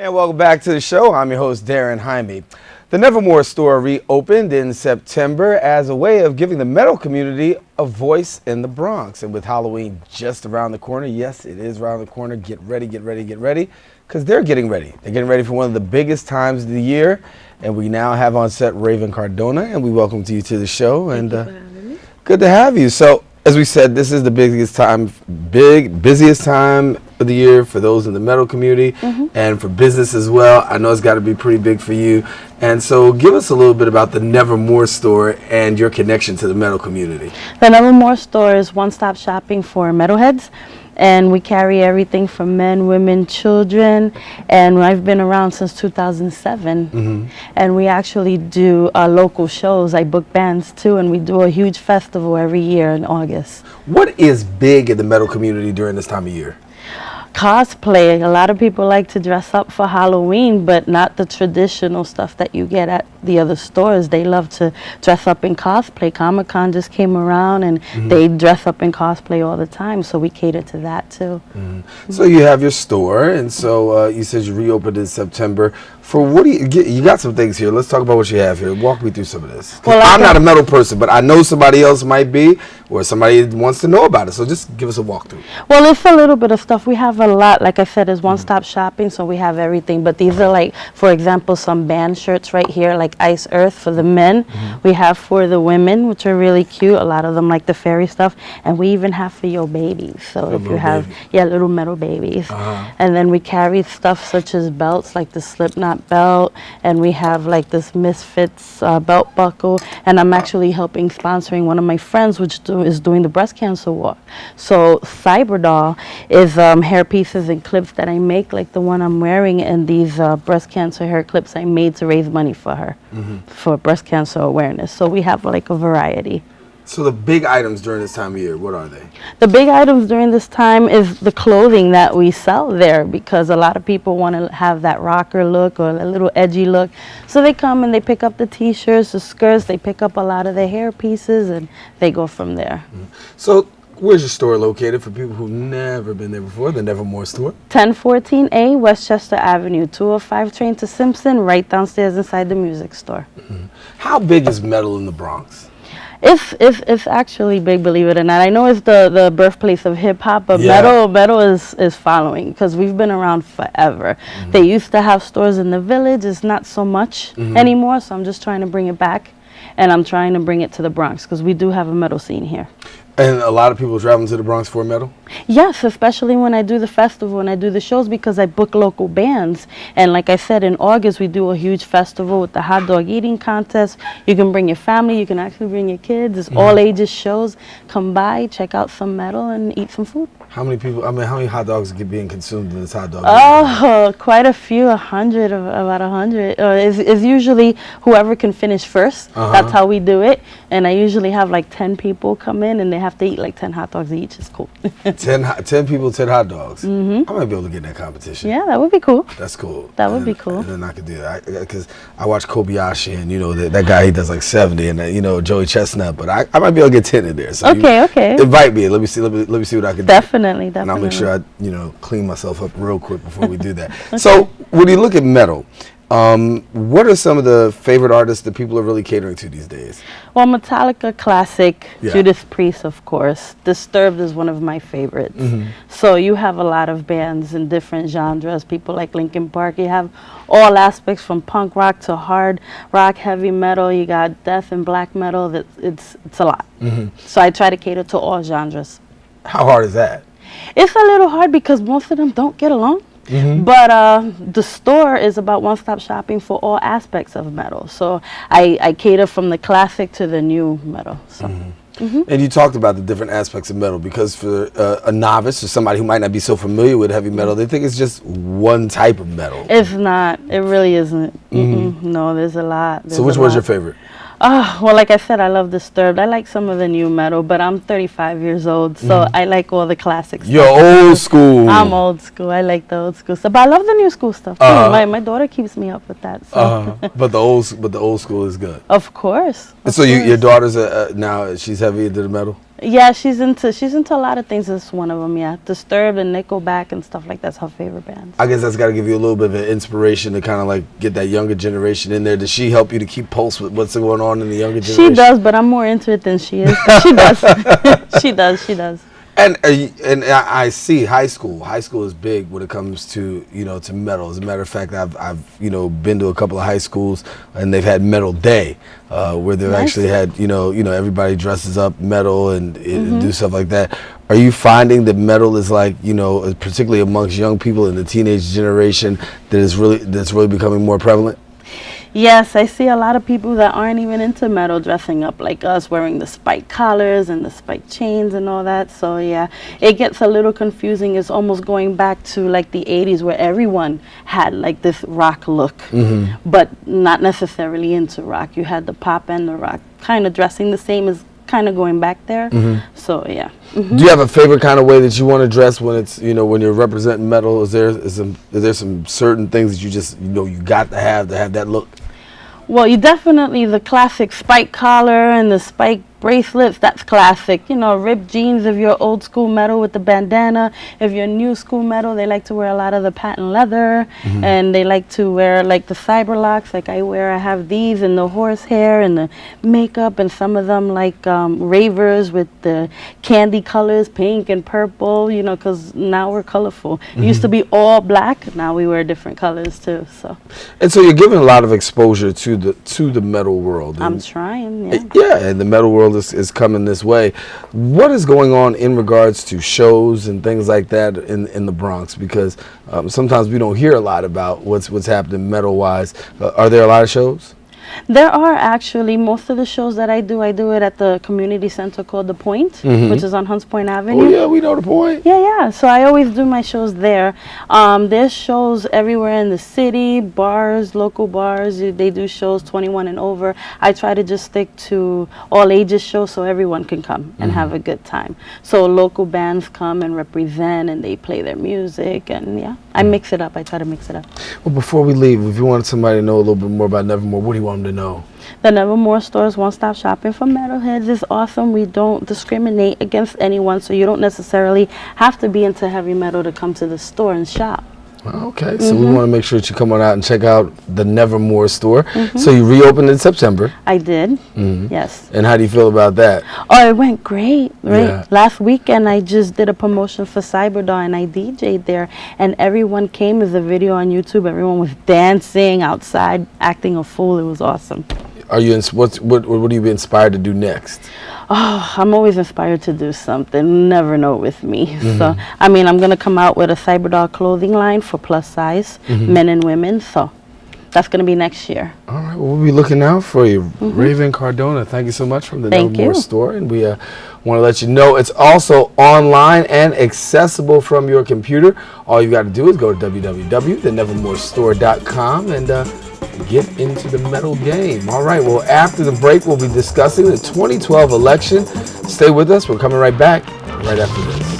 And welcome back to the show. I'm your host, Darren Jaime. The Nevermore Store reopened in September as a way of giving the metal community a voice in the Bronx. And with Halloween just around the corner, yes, it is around the corner, get ready, because they're getting ready. They're getting ready for one of the biggest times of the year. And we now have on set Raven Cardona, and we welcome you to the show. Thank you for having me. Good to have you. So, as we said, this is the busiest time of the year for those in the metal community and for business as well. I know it's got to be pretty big for you. And so give us a little bit about the Nevermore Store and your connection to the metal community. The Nevermore Store is one-stop shopping for metalheads. And we carry everything from men, women, children, and I've been around since 2007. And we actually do local shows. I book bands too, and we do a huge festival every year in August. What is big in the metal community during this time of year? Cosplay. A lot of people like to dress up for Halloween, but not the traditional stuff that you get at the other stores. They love to dress up in cosplay. Comic-Con just came around, and they dress up in cosplay all the time, so we cater to that too. So you have your store, and so you said you reopened in September. For what do you got some things here. Let's talk about what you have here. Walk me through some of this. Well, I'm not a metal person, but I know somebody else might be, or somebody wants to know about it. So just give us a walkthrough. Well, it's a little bit of stuff. We have a lot. Like I said, it's one-stop shopping, so we have everything. But these are like, for example, some band shirts right here, like Ice Earth for the men. We have for the women, which are really cute. A lot of them like the fairy stuff. And we even have for your babies. So if you have, little metal babies. And then we carry stuff such as belts, like the Slipknot belt, and we have like this Misfits belt buckle, and I'm actually sponsoring one of my friends which is doing the breast cancer walk. So Cyberdoll is hair pieces and clips that I make, like the one I'm wearing, and these breast cancer hair clips I made to raise money for her for breast cancer awareness. So we have like a variety. So the big items during this time of year, what are they? The big items during this time is the clothing that we sell there, because a lot of people want to have that rocker look or a little edgy look. So they come and they pick up the t-shirts, the skirts, they pick up a lot of the hair pieces, and they go from there. So where's your store located for people who've never been there before, the Nevermore Store? 1014A Westchester Avenue, 205 train to Simpson, right downstairs inside the music store. How big is metal in the Bronx? It's actually big, believe it or not. I know it's the birthplace of hip hop, but metal is following, because we've been around forever. They used to have stores in the village. It's not so much anymore, so I'm just trying to bring it back, and I'm trying to bring it to the Bronx, because we do have a metal scene here. And a lot of people traveling to the Bronx for metal? Yes, especially when I do the festival and I do the shows, because I book local bands. And like I said, in August we do a huge festival with the hot dog eating contest. You can bring your family, you can actually bring your kids. It's all ages shows. Come by, check out some metal, and eat some food. How many people, how many hot dogs are being consumed in this hot dog? Oh, quite a few, 100, about 100. It's usually whoever can finish first. That's how we do it. And I usually have like 10 people come in, and they have to eat like 10 hot dogs each. It's cool. 10 people, 10 hot dogs. I might be able to get in that competition. Yeah, that would be cool. That's cool. That would be cool. And then I could do that, because I watch Kobayashi, and you know that guy, he does like 70, and you know Joey Chestnut, but I might be able to get 10 in there. So okay. Invite me. Let me see what I can do. Definitely. And I'll make sure I clean myself up real quick before we do that. So when you look at metal, what are some of the favorite artists that people are really catering to these days? Well, Metallica, classic. Judas Priest, of course. Disturbed is one of my favorites. So you have a lot of bands in different genres. People like Linkin Park. You have all aspects from punk rock to hard rock, heavy metal. You got death and black metal. It's a lot. So I try to cater to all genres. How hard is that? It's a little hard because most of them don't get along. But the store is about one-stop shopping for all aspects of metal. So I cater from the classic to the new metal. So. And you talked about the different aspects of metal, because for a novice or somebody who might not be so familiar with heavy metal, they think it's just one type of metal. It's not. It really isn't. No, there's a lot. So which one's your favorite? Well, like I said, I love Disturbed. I like some of the new metal, but I'm 35 years old, so I like all the classics. You're old school. I'm old school. I like the old school stuff, but I love the new school stuff too. My daughter keeps me up with that. So. But the old school is good. Of course. And so your daughter's now she's heavy into the metal. Yeah, she's into a lot of things. That's one of them. Yeah, Disturbed and Nickelback and stuff like that's her favorite bands. I guess that's got to give you a little bit of an inspiration to kind of like get that younger generation in there. Does she help you to keep pulse with what's going on in the younger generation? She does, but I'm more into it than she is. She does. She does. And I see high school. High school is big when it comes to to metal. As a matter of fact, I've been to a couple of high schools and they've had metal day, where they've Nice. actually had everybody dresses up metal and do stuff like that. Are you finding that metal is like particularly amongst young people in the teenage generation that's really becoming more prevalent? Yes, I see a lot of people that aren't even into metal dressing up like us, wearing the spiked collars and the spiked chains and all that. So yeah, it gets a little confusing. It's almost going back to like the 80s where everyone had like this rock look, but not necessarily into rock. You had the pop and the rock kind of dressing the same, as kind of going back there. So yeah. Do you have a favorite kind of way that you want to dress when it's when you're representing metal? Is there some certain things that you just you got to have that look? Well, you definitely, the classic spike collar and the spike bracelets, that's classic. Ripped jeans if you're old school metal with the bandana. If you're new school metal, they like to wear a lot of the patent leather, and they like to wear like the cyber locks like I have these, and the horsehair and the makeup, and some of them like ravers with the candy colors, pink and purple, because now we're colorful. It used to be all black, now we wear different colors too. So. And so you're giving a lot of exposure to the metal world. I'm trying, yeah. Yeah, and the metal world is coming this way. What is going on in regards to shows and things like that in the Bronx? Because sometimes we don't hear a lot about what's happening metal wise. Are there a lot of shows? There are actually. Most of the shows that I do it at the community center called The Point, which is on Hunts Point Avenue. Oh yeah, we know The Point. Yeah. So I always do my shows there. There's shows everywhere in the city, bars, local bars. They do shows 21 and over. I try to just stick to all ages shows so everyone can come and have a good time. So local bands come and represent, and they play their music, and yeah, I mix it up. I try to mix it up. Well, before we leave, if you want somebody to know a little bit more about Nevermore, what do you want them to know? The Nevermore Store is one-stop shopping for metalheads. It's awesome. We don't discriminate against anyone, so you don't necessarily have to be into heavy metal to come to the store and shop. Okay, so we want to make sure that you come on out and check out the Nevermore Store. So you reopened in September. I did, yes. And how do you feel about that? Oh, it went great, right? Yeah. Last weekend, I just did a promotion for Cyberdaw, and I DJ'd there, and everyone came. There's a video on YouTube. Everyone was dancing outside, acting a fool. It was awesome. Are you what do you be inspired to do next? Oh, I'm always inspired to do something. Never know with me. So, I mean, I'm going to come out with a Cyberdaw clothing line for plus size, men and women. So, that's going to be next year. All right, well, we'll be looking out for you. Raven Cardona, thank you so much from the Nevermore Store. And we want to let you know it's also online and accessible from your computer. All you got to do is go to www.thenevermorestore.com and get into the metal game. All right, well, after the break, we'll be discussing the 2012 election. Stay with us. We're coming right back right after this.